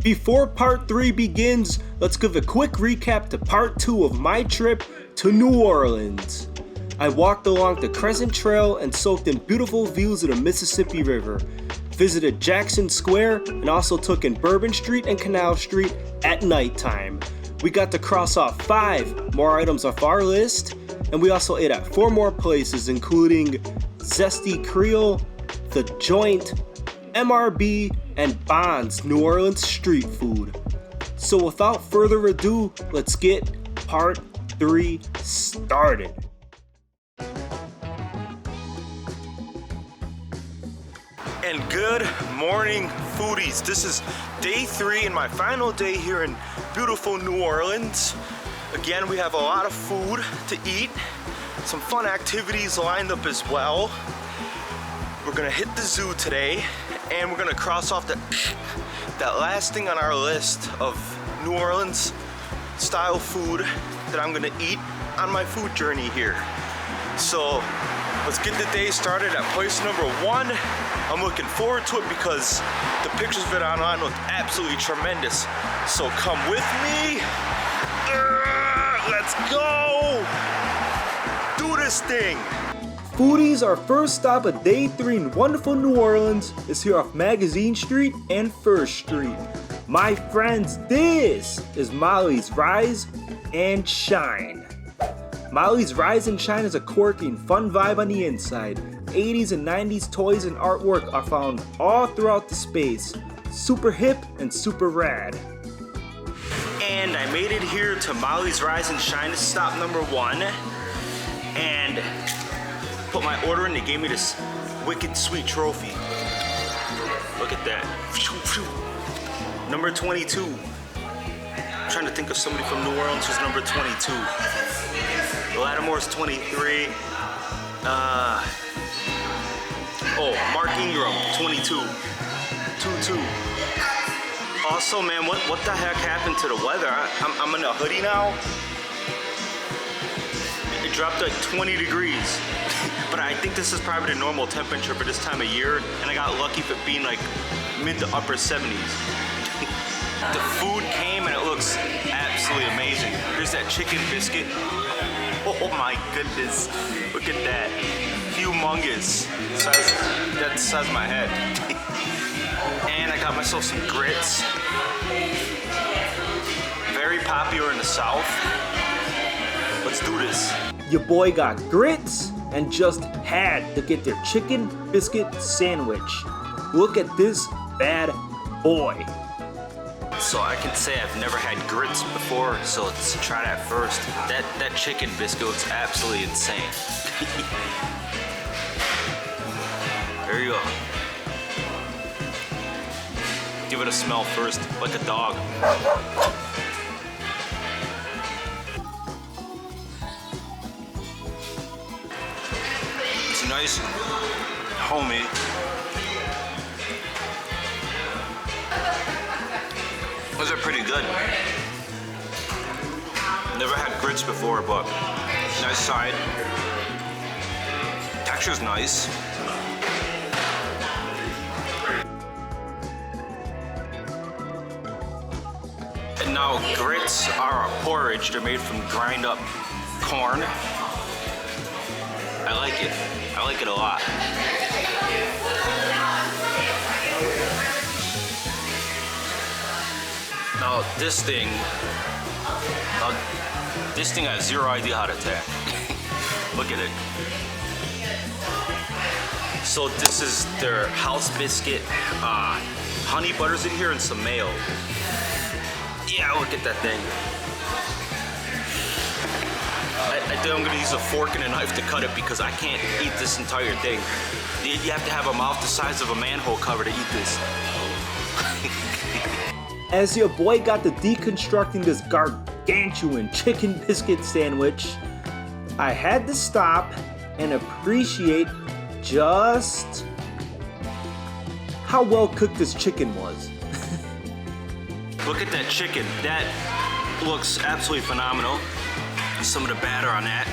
Before part 3 begins, let's give a quick recap to part 2 of my trip to New Orleans. I walked along the Crescent Trail and soaked in beautiful views of the Mississippi River, visited Jackson Square, and also took in Bourbon Street and Canal Street at nighttime. We got to cross off 5 more items off our list, and we also ate at 4 more places including Zesty Creole, The Joint, MRB, and Bond's New Orleans street food. So without further ado, let's get part 3 started. And good morning, foodies. This is day 3 and my final day here in beautiful New Orleans. Again, we have a lot of food to eat, some fun activities lined up as well. We're gonna hit the zoo today, and we're gonna cross off that last thing on our list of New Orleans style food that I'm gonna eat on my food journey here. So let's get the day started at place number 1. I'm looking forward to it because the pictures of it online look absolutely tremendous. So come with me. Let's go! Do this thing! Foodies, our first stop of day 3 in wonderful New Orleans is here off Magazine Street and First Street. My friends, this is Molly's Rise and Shine. Molly's Rise and Shine is a quirky and fun vibe on the inside. 80s and 90s toys and artwork are found all throughout the space. Super hip and super rad. And I made it here to Molly's Rise and Shine. This is stop number 1. And put my order in, they gave me this wicked sweet trophy. Look at that. Number 22. I'm trying to think of somebody from New Orleans who's number 22. Lattimore's 23. Mark Ingram, 22. 2-2. Also, man, what the heck happened to the weather? I'm in a hoodie now. It dropped like 20 degrees. But I think this is probably the normal temperature for this time of year, and I got lucky for being like mid to upper 70s. The food came and it looks absolutely amazing. Here's that chicken biscuit. Oh my goodness, look at that. Humongous. That's the size of my head. And I got myself some grits. Very popular in the South. Let's do this. Your boy got grits and just had to get their chicken biscuit sandwich. Look at this bad boy. So I can say I've never had grits before, so let's try that first. That chicken biscuit looks absolutely insane. There you go. Give it a smell first, like a dog. It's nice, homemade. Those are pretty good. Never had grits before, but nice side. Texture's nice. And now grits are a porridge. They're made from grind up corn. I like it. I like it a lot. Now this thing I have zero idea how to attack. Look at it. So this is their house biscuit. Honey butter's in here and some mayo. Yeah, look at that thing. I think I'm gonna use a fork and a knife to cut it because I can't eat this entire thing. You have to have a mouth the size of a manhole cover to eat this. As your boy got to deconstructing this gargantuan chicken biscuit sandwich, I had to stop and appreciate just how well cooked this chicken was. Look at that chicken. That looks absolutely phenomenal. Some of the batter on that.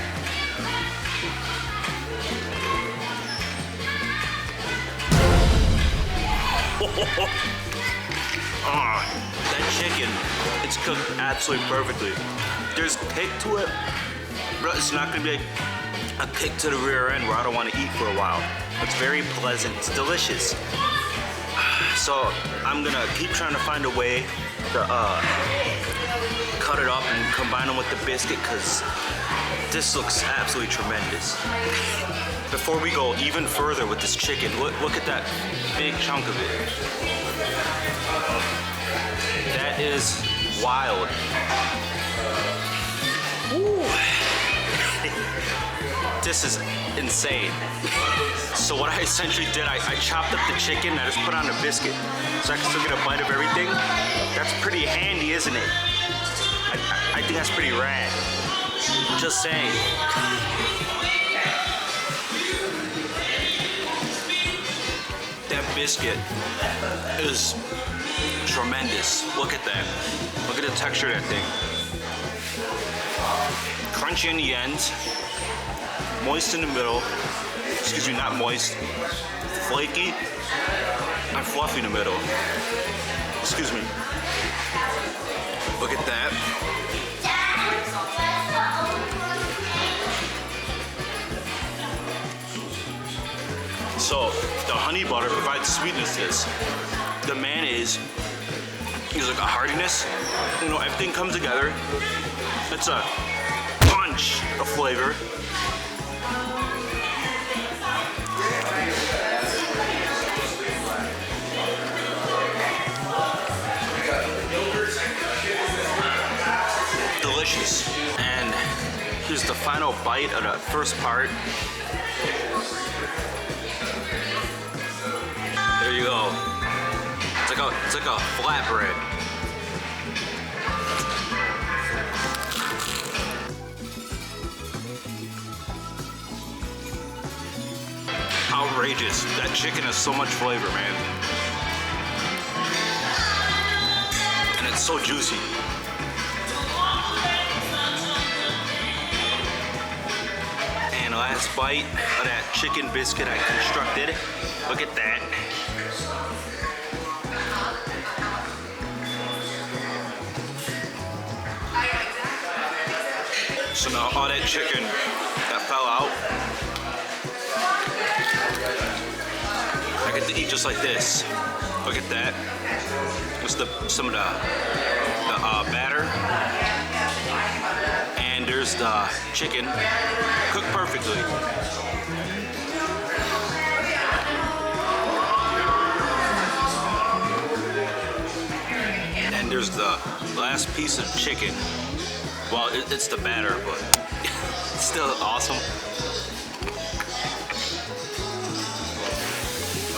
It's cooked absolutely perfectly. There's kick to it, but it's not gonna be a kick to the rear end where I don't want to eat for a while. It's very pleasant. It's delicious. So I'm gonna keep trying to find a way to cut it up and combine them with the biscuit, because this looks absolutely tremendous. Before we go even further with this chicken, look at that big chunk of it. That is wild. Ooh. This is insane. So what I essentially did, I chopped up the chicken and I just put on a biscuit so I can still get a bite of everything. That's pretty handy, isn't it? I think that's pretty rad. Just saying. That biscuit is tremendous. Look at that. Look at the texture of that thing. Crunchy in the ends, moist in the middle. Excuse me, not moist. Flaky and fluffy in the middle. Excuse me. Look at that. So the honey butter provides sweetness to this. The mayonnaise is like a heartiness. You know, everything comes together. It's a punch of flavor. Delicious. And here's the final bite of the first part. There you go. It's like a flatbread. Outrageous. That chicken has so much flavor, man. And it's so juicy. And last bite of that chicken biscuit I constructed. Look at that. So now all that chicken that fell out, I get to eat just like this. Look at that. Just some of the batter. And there's the chicken cooked perfectly. And there's the last piece of chicken. Well, it's the batter, but it's still awesome.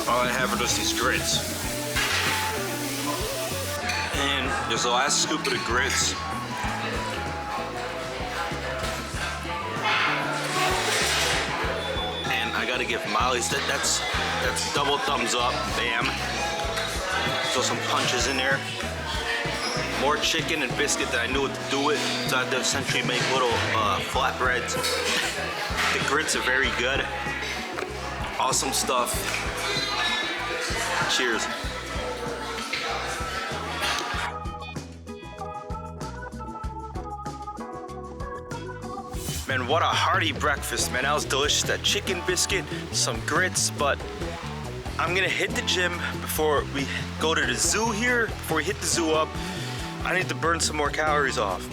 All I have are just these grits. And there's the last scoop of the grits. And I gotta give Molly's, that's double thumbs up, bam. Throw some punches in there. More chicken and biscuit that I knew what to do with, so I had to essentially make little flatbreads. The grits are very good. Awesome stuff. Cheers. Man, what a hearty breakfast, man. That was delicious. That chicken biscuit, some grits, but I'm gonna hit the gym before we go to the zoo here. Before we hit the zoo up, I need to burn some more calories off.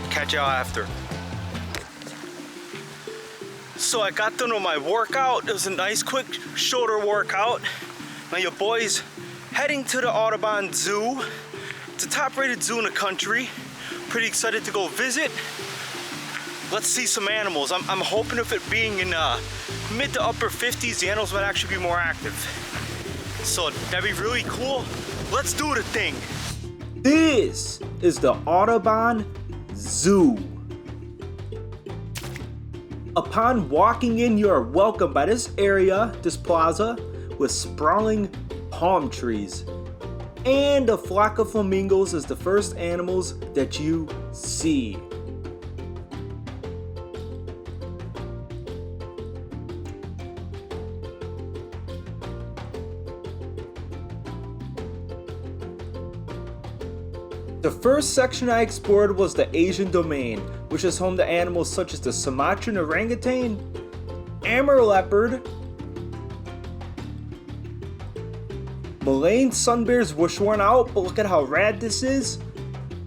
Catch y'all after. So I got done with my workout. It was a nice quick shoulder workout. Now your boy's heading to the Audubon Zoo. It's a top-rated zoo in the country. Pretty excited to go visit. Let's see some animals. I'm hoping if it being in mid to upper 50s, the animals might actually be more active. So that'd be really cool. Let's do the thing. This is the Audubon Zoo. Upon walking in, you are welcomed by this area, this plaza, with sprawling palm trees. And a flock of flamingos as the first animals that you see. The first section I explored was the Asian domain, which is home to animals such as the Sumatran orangutan, Amur leopard, Malayan sun bears wish worn out, but look at how rad this is,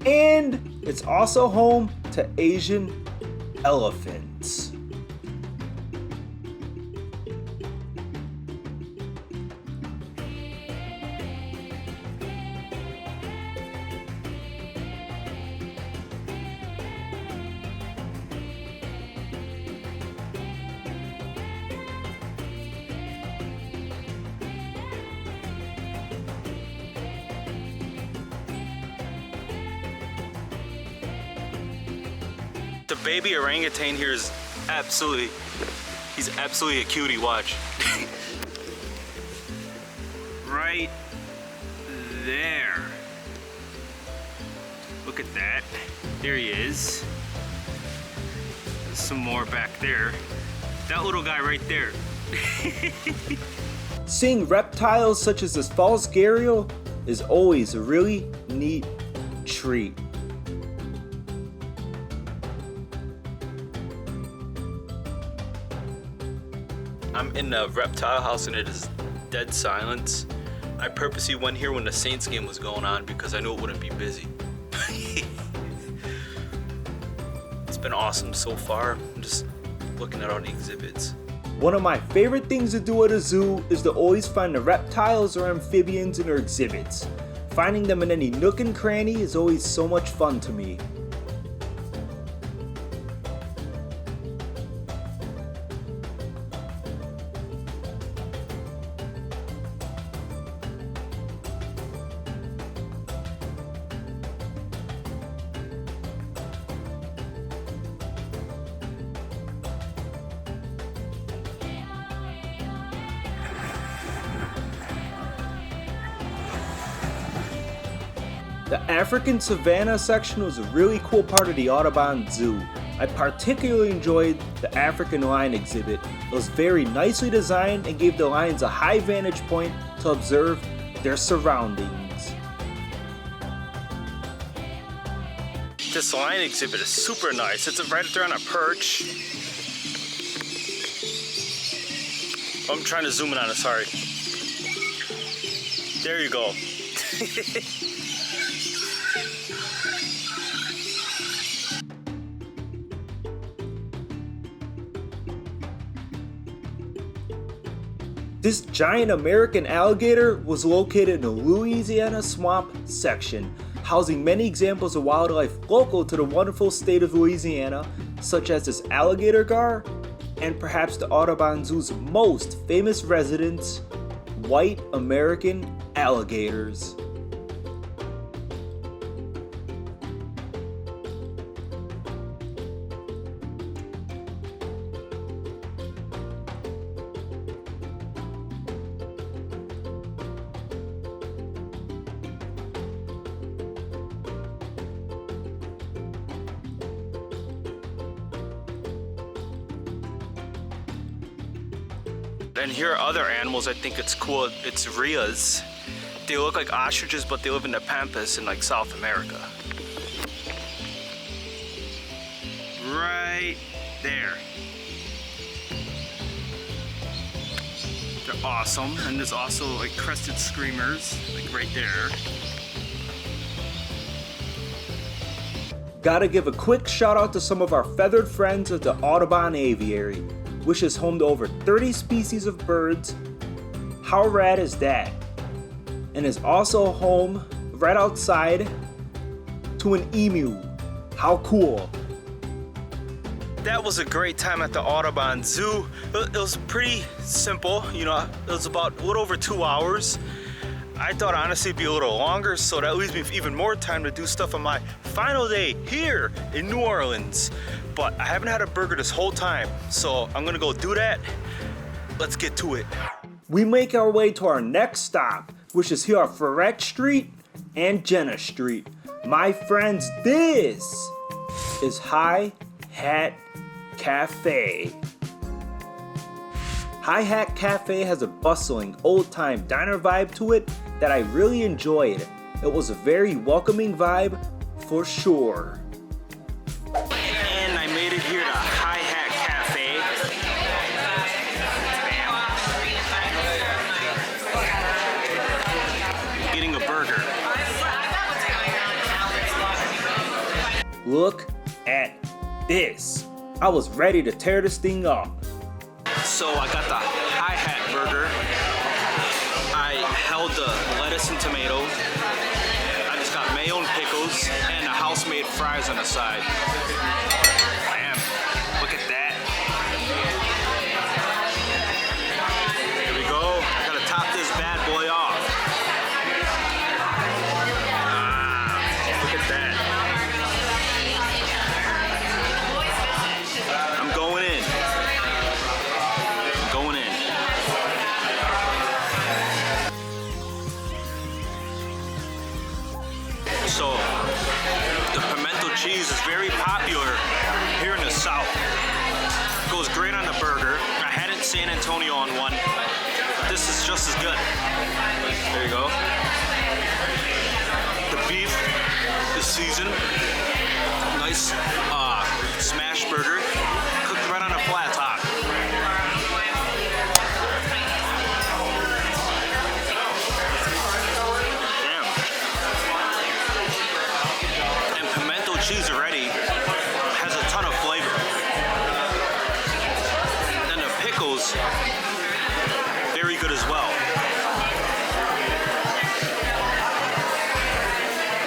and it's also home to Asian elephants. The baby orangutan here is he's absolutely a cutie, watch. Right there. Look at that. There he is. There's some more back there. That little guy right there. Seeing reptiles such as this false gharial is always a really neat treat. I'm in the reptile house and it is dead silence. I purposely went here when the Saints game was going on because I knew it wouldn't be busy. It's been awesome so far. I'm just looking at all the exhibits. One of my favorite things to do at a zoo is to always find the reptiles or amphibians in their exhibits. Finding them in any nook and cranny is always so much fun to me. The African Savannah section was a really cool part of the Audubon Zoo. I particularly enjoyed the African lion exhibit. It was very nicely designed and gave the lions a high vantage point to observe their surroundings. This lion exhibit is super nice. It's right there on a perch. I'm trying to zoom in on it, sorry. There you go. This giant American alligator was located in the Louisiana swamp section, housing many examples of wildlife local to the wonderful state of Louisiana, such as this alligator gar, and perhaps the Audubon Zoo's most famous residents, white American alligators. And here are other animals I think it's cool. It's rheas. They look like ostriches, but they live in the pampas in like South America. Right there. They're awesome. And there's also like crested screamers, like right there. Gotta give a quick shout out to some of our feathered friends at the Audubon Aviary, which is home to over 30 species of birds. How rad is that? And is also home right outside to an emu. How cool. That was a great time at the Audubon Zoo. It was pretty simple, you know, it was about a little over 2 hours. I thought honestly it'd be a little longer, so that leaves me even more time to do stuff on my final day here in New Orleans. But I haven't had a burger this whole time, so I'm gonna go do that. Let's get to it. We make our way to our next stop, which is here on Freret Street and Jenna Street. My friends, this is Hi Hat Cafe. Hi Hat Cafe has a bustling, old-time diner vibe to it that I really enjoyed. It was a very welcoming vibe for sure. And I made it here to Hi Hat Cafe. Bam. Getting a burger. Look at this. I was ready to tear this thing up. So I got the Hi Hat burger. I held the lettuce and tomato. I just got mayo and pickles and the house-made fries on the side. Bam! Look at that. Here we go. I gotta top this bad boy off. Look at that. I'm going in. Going in. So, the pimento cheese is very popular here in the South. Goes great on the burger. I had it in San Antonio on one. This is just as good. There you go. The beef is seasoned. Nice smash burger. Cooked right on a flat top. Cheese already has a ton of flavor. And the pickles, very good as well.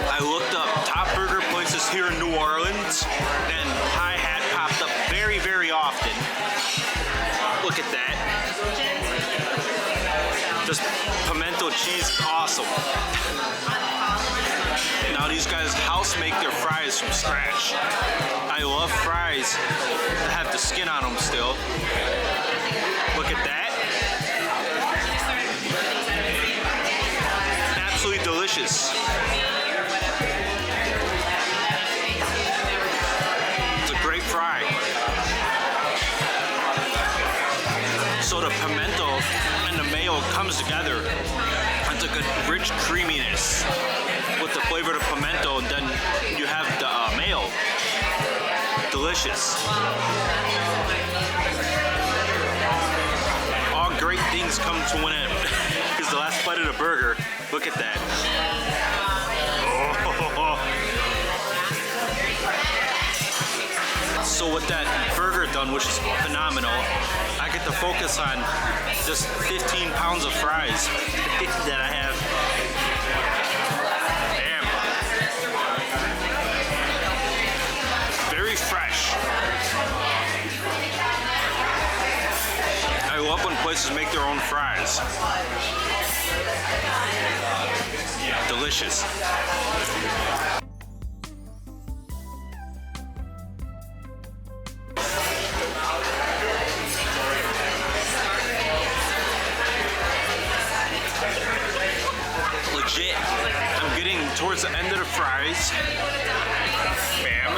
I looked up top burger places here in New Orleans, and Hi Hat popped up very, very often. Look at that. This pimento cheese, awesome. Now these guys house make their fries from scratch. I love fries that have the skin on them still. Look at that. Absolutely delicious. It's a great fry. So the pimento and the mayo comes together. It's a good rich creaminess with the flavor of the pimento, and then you have the mayo. Delicious. All great things come to an end. Here's the last bite of the burger. Look at that. Oh. So with that burger done, which is phenomenal, I get to focus on just 15 pounds of fries that I have. Damn. Very fresh. I love when places make their own fries. Delicious. Legit. I'm getting towards the end of the fries. Bam.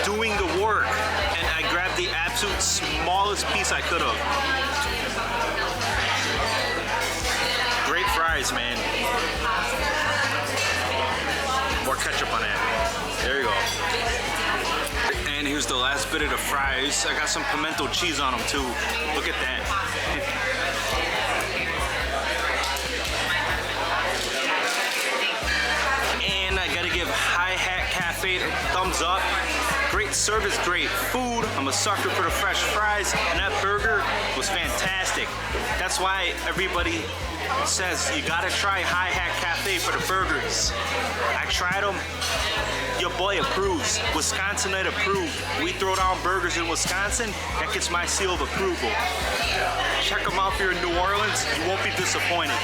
Doing the work. And I grabbed the absolute smallest piece I could have. Great fries, man. More ketchup on that. There you go. And here's the last bit of the fries. I got some pimento cheese on them too. Look at that. And I gotta give Hi Hat Cafe a thumbs up. Great service, great food. I'm a sucker for the fresh fries, and that burger was fantastic. That's why everybody says you gotta try Hi Hat Cafe for the burgers. I tried them. Your boy approves. Wisconsinite approved. We throw down burgers in Wisconsin. That gets my seal of approval. Check them out here in New Orleans. You won't be disappointed.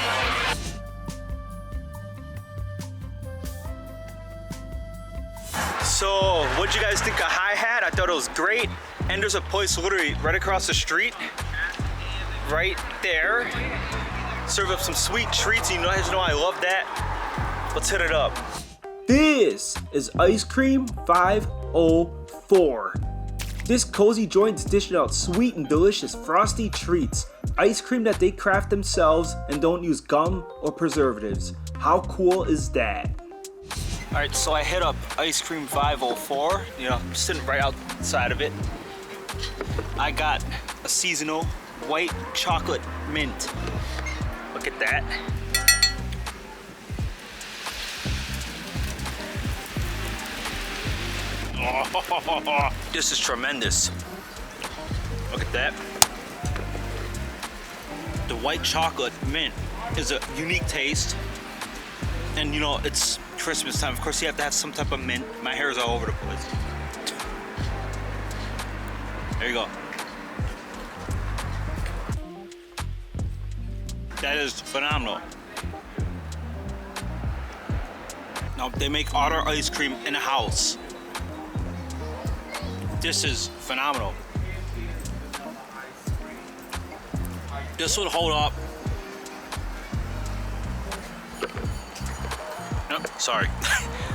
So, what'd you guys think of Hi Hat? I thought it was great. And there's a place literally right across the street. Right there. Serve up some sweet treats. You guys know I love that. Let's hit it up. This is Ice Cream 504. This cozy joint is dishing out sweet and delicious frosty treats, ice cream that they craft themselves and don't use gum or preservatives. How cool is that? Alright, so I hit up Ice Cream 504, I'm sitting right outside of it. I got a seasonal white chocolate mint. Look at that. Oh, this is tremendous. Look at that. The white chocolate mint is a unique taste. And it's Christmas time. Of course, you have to have some type of mint. My hair is all over the place. There you go. That is phenomenal. Now, they make all their ice cream in a house. This is phenomenal. This would hold up. Oh, sorry.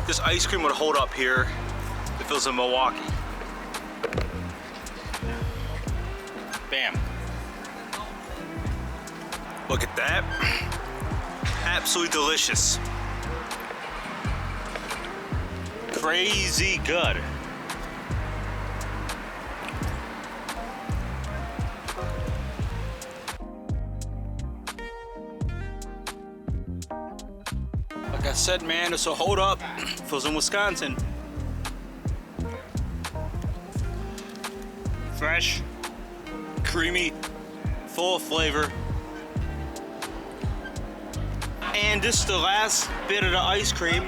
This ice cream would hold up here if it was in Milwaukee. Bam. Look at that. Absolutely delicious. Crazy good. Like I said, man, this will hold up if it was in Wisconsin. Fresh, creamy, full of flavor. And this is the last bit of the ice cream.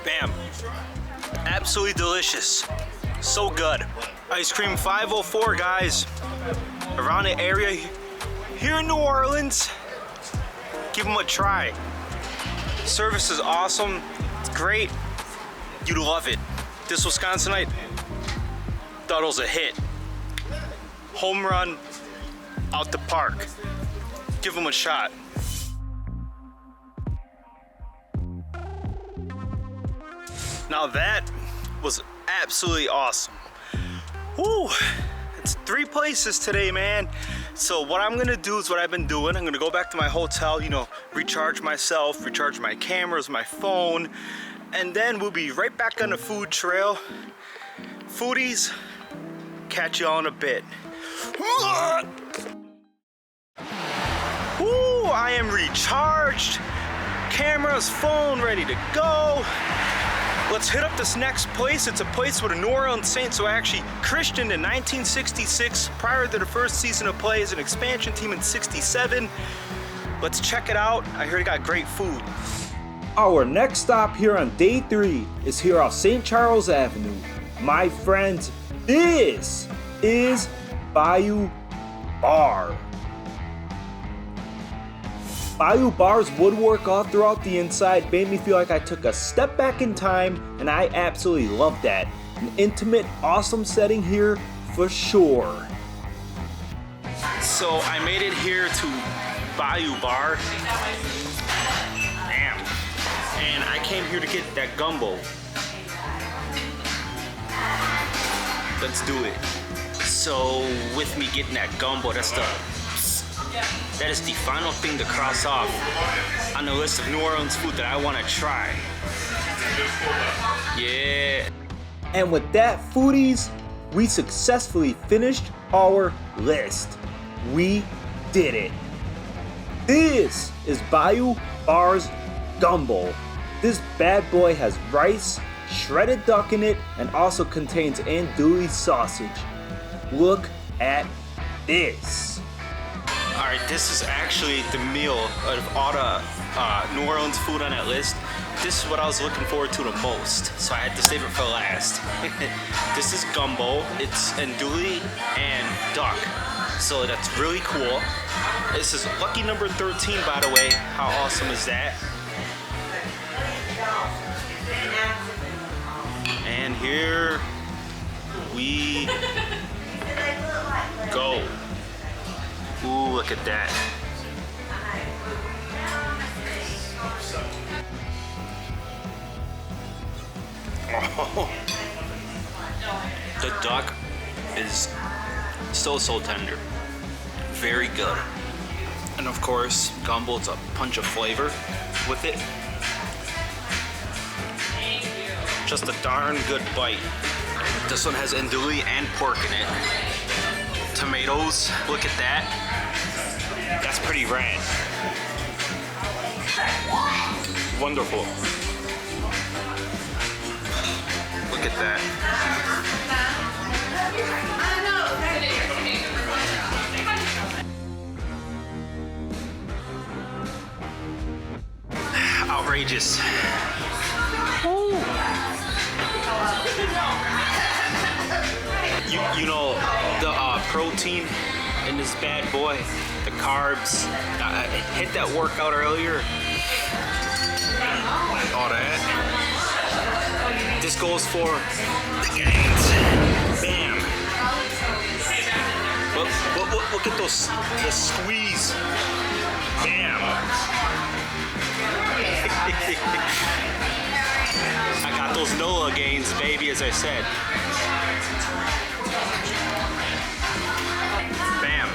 Bam. Absolutely delicious. So good. Ice Cream 504, guys. Around the area here in New Orleans. Give them a try. Service is awesome. It's great. You'd love it. This Wisconsinite thought it was a hit. Home run out the park. Give them a shot. Now that was absolutely awesome. Woo! It's 3 places today, man. So what I'm gonna do is what I've been doing. I'm gonna go back to my hotel, recharge myself, recharge my cameras, my phone, and then we'll be right back on the food trail. Foodies, catch y'all in a bit. Woo! I am recharged. Cameras, phone ready to go. Let's hit up this next place. It's a place where the New Orleans Saints were actually christened in 1966 prior to the first season of play as an expansion team in 67. Let's check it out. I heard it got great food. Our next stop here on day 3 is here off St. Charles Avenue. My friends, this is Bayou Bar. Bayou Bar's woodwork all throughout the inside made me feel like I took a step back in time, and I absolutely love that. An intimate, awesome setting here for sure. So I made it here to Bayou Bar. Damn. And I came here to get that gumbo. Let's do it. So with me getting that gumbo, that is the final thing to cross off on the list of New Orleans food that I want to try. Yeah. And with that, foodies, we successfully finished our list. We did it. This is Bayou Bar's gumbo. This bad boy has rice, shredded duck in it, and also contains andouille sausage. Look at this. Alright, this is actually the meal of all the New Orleans food on that list. This is what I was looking forward to the most, so I had to save it for last. This is gumbo. It's andouille and duck, so that's really cool. This is lucky number 13, by the way. How awesome is that? And here we go. Ooh, look at that. Oh. The duck is so tender. Very good. And of course, gumbo, it's a punch of flavor with it. Just a darn good bite. This one has andouille and pork in it. Tomatoes, look at that. That's pretty rad. Wonderful. Look at that. Outrageous. You know, the protein in this bad boy, the carbs. I hit that workout earlier. All that. This goes for the gains. Bam. Look at those, the squeeze. Bam. I got those NOLA gains, baby, as I said. Bam.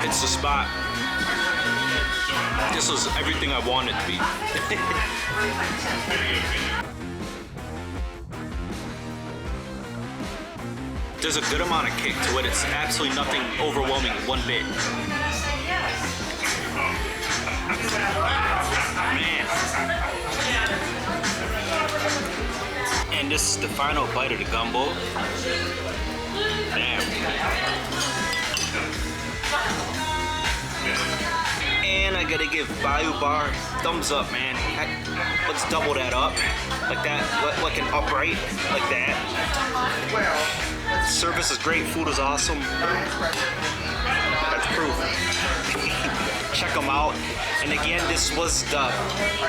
It's the spot. This was everything I wanted to be. There's a good amount of kick to it. It's absolutely nothing overwhelming one bit. Man. And this is the final bite of the gumbo. Damn. And I gotta give Bayou Bar thumbs up, man. Let's double that up. Like that, like an upright, like that. Service is great, food is awesome. That's proof. Check them out. And again, this was the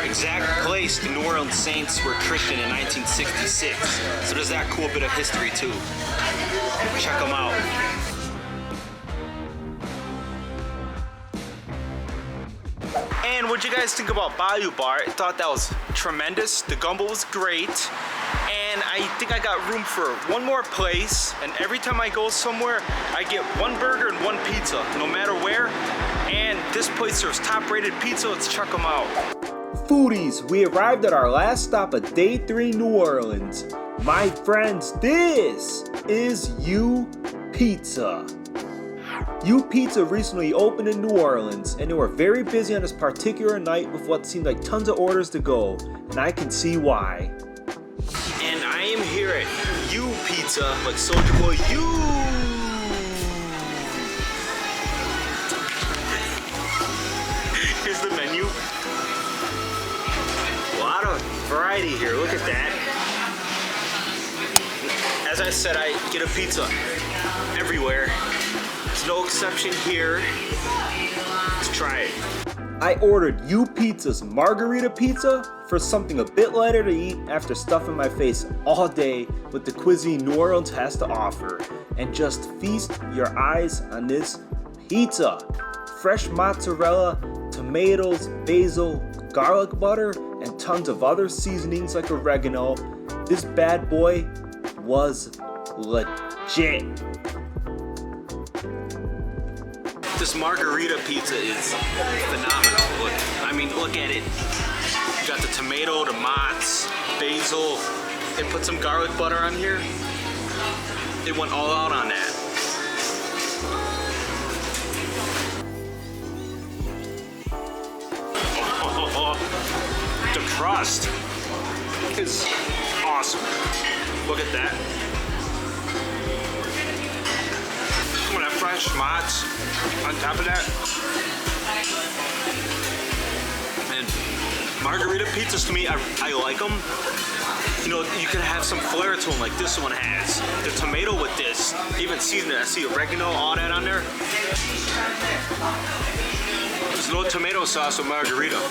exact place the New Orleans Saints were christened in 1966. So there's that cool bit of history too. Check them out. And what'd you guys think about Bayou Bar? I thought that was tremendous. The gumbo was great. And I think I got room for one more place. And every time I go somewhere, I get one burger and one pizza, no matter where. And this place serves top-rated pizza. Let's check them out. Foodies, we arrived at our last stop of day 3 New Orleans. My friends, this is U Pizza. U Pizza recently opened in New Orleans, and they were very busy on this particular night with what seemed like tons of orders to go, and I can see why. And I am here at U Pizza, like Soulja Boy U. Here's the menu. A lot of variety here, look at that. As I said, I get a pizza everywhere. It's no exception here. Let's try it. I ordered U Pizza's margarita pizza for something a bit lighter to eat after stuffing my face all day with the cuisine New Orleans has to offer. And just feast your eyes on this pizza. Fresh mozzarella, tomatoes, basil, garlic butter, and tons of other seasonings like oregano. This bad boy was legit. This margarita pizza is phenomenal. Look at it. You got the tomato, the mozz, basil. They put some garlic butter on here. They went all out on that. The crust is awesome. Look at that. With that fresh mozz on top of that. And margarita pizzas, to me, I like them. You know, you can have some flair to them like this one has. The tomato with this, even seasoned, I see oregano, all that on there. There's no tomato sauce with margarita.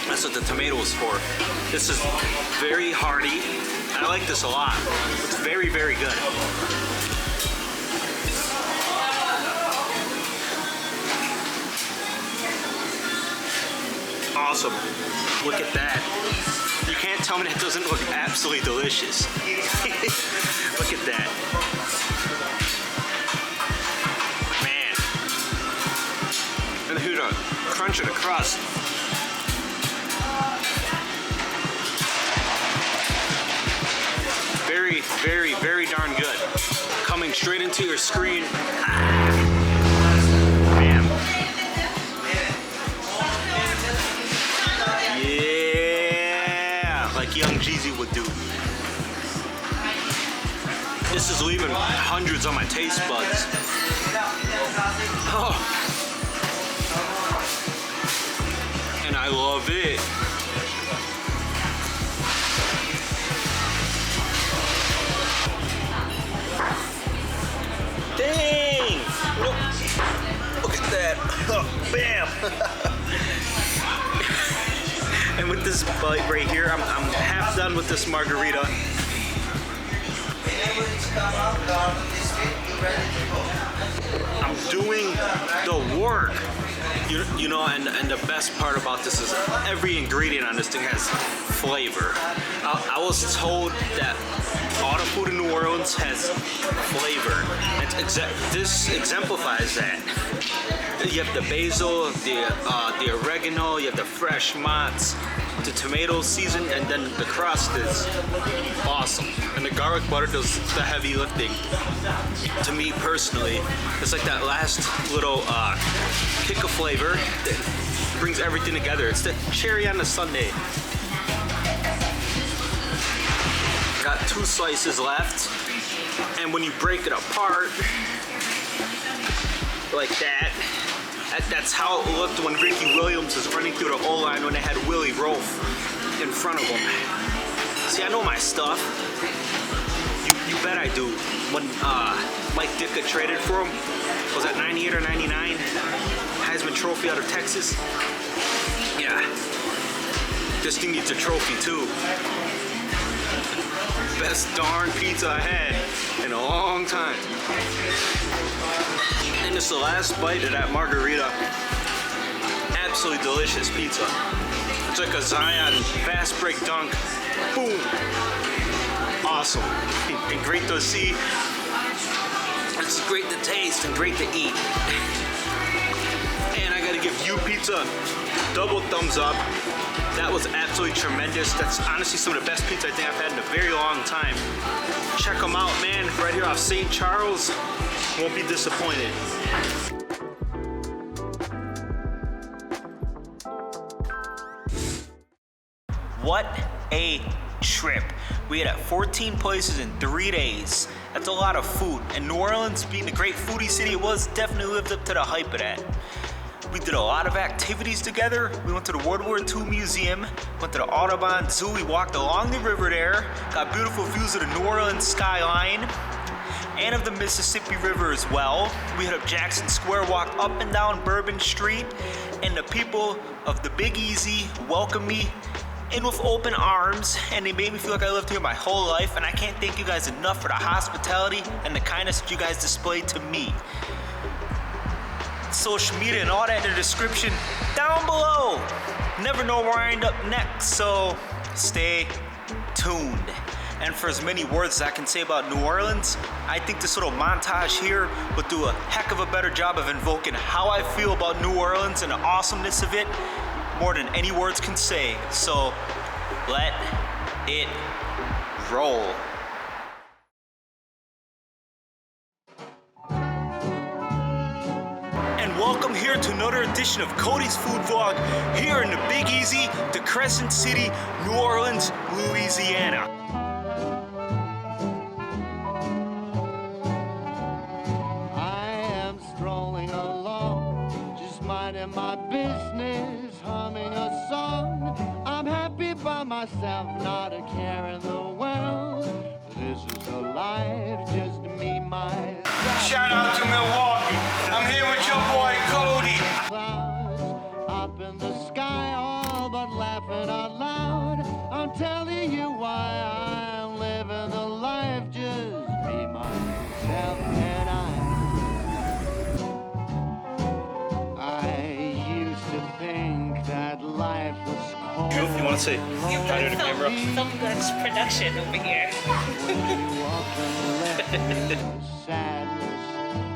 That's what the tomato is for. This is very hearty. I like this a lot. It's very, very good. awesome. Look at that. You can't tell me that doesn't look absolutely delicious. Look at that. Man. And here's the crunch of the crust. Very, very, very darn good. Coming straight into your screen. Man. Yeah, like young Jeezy would do. This is leaving hundreds on my taste buds. Oh. And I love it. Dang! Look at that. Oh, bam! And with this bite right here, I'm half done with this margarita. I'm doing the work. You know, and the best part about this is every ingredient on this thing has flavor. I was told that all the food in New Orleans has flavor. This exemplifies that. You have the basil, the oregano, you have the fresh mozz, the tomato season, and then the crust is awesome. And the garlic butter does the heavy lifting. To me personally, it's like that last little kick of flavor that brings everything together. It's the cherry on the sundae. Got 2 slices left, and when you break it apart like that, that's how it looked when Ricky Williams was running through the O-line when they had Willie Roaf in front of him. See, I know my stuff. You bet I do. When Mike Ditka traded for him, was that 98 or 99? Heisman Trophy out of Texas. Yeah. This thing needs a trophy too. Best darn pizza I had in a long time. And it's the last bite of that margarita. Absolutely delicious pizza. It's like a Zion fast break dunk. Boom. Awesome. And great to see. It's great to taste and great to eat. And I gotta give you pizza double thumbs up. That was absolutely tremendous. That's honestly some of the best pizza I think I've had in a very long time. Check them out, man. Right here off St. Charles. Won't be disappointed. What a trip. We had at 14 places in 3 days. That's a lot of food. And New Orleans, being the great foodie city it was, definitely lived up to the hype of that. We did a lot of activities together. We went to the World War II Museum, went to the Audubon Zoo. We walked along the river there, got beautiful views of the New Orleans skyline and of the Mississippi River as well. We hit up Jackson Square, walked up and down Bourbon Street, and the people of the Big Easy welcomed me in with open arms, and they made me feel like I lived here my whole life, and I can't thank you guys enough for the hospitality and the kindness that you guys displayed to me. Social media and all that in the description down below. Never know where I end up next, so stay tuned. And for as many words as I can say about New Orleans, I think this little montage here would do a heck of a better job of invoking how I feel about New Orleans and the awesomeness of it more than any words can say. So let it roll. Welcome here to another edition of Cody's Food Vlog here in the Big Easy, the Crescent City, New Orleans, Louisiana. I am strolling along, just minding my business, humming a song. I'm happy by myself, not a care in the world. This is a life, just me, myself. Shout out to Milwaukee. I'm here with your boy Cody. Clouds up in the sky, all but laughing out loud. I'm telling you why Let's see. You Try to got the camera. some good production over here. Sadness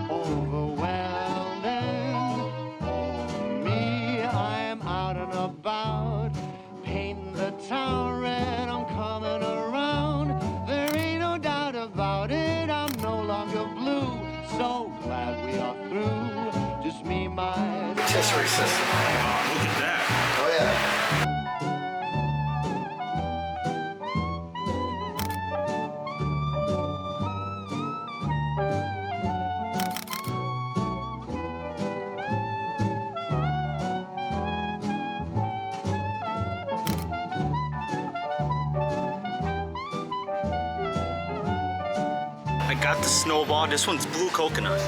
overwhelming. For me, I am out and about, painting the town red. I'm coming around. There ain't no doubt about it. I'm no longer blue. So glad we are through. Just me, my Rotisserie system. Oh, look at that. Oh yeah. I got the snowball. This one's blue coconut.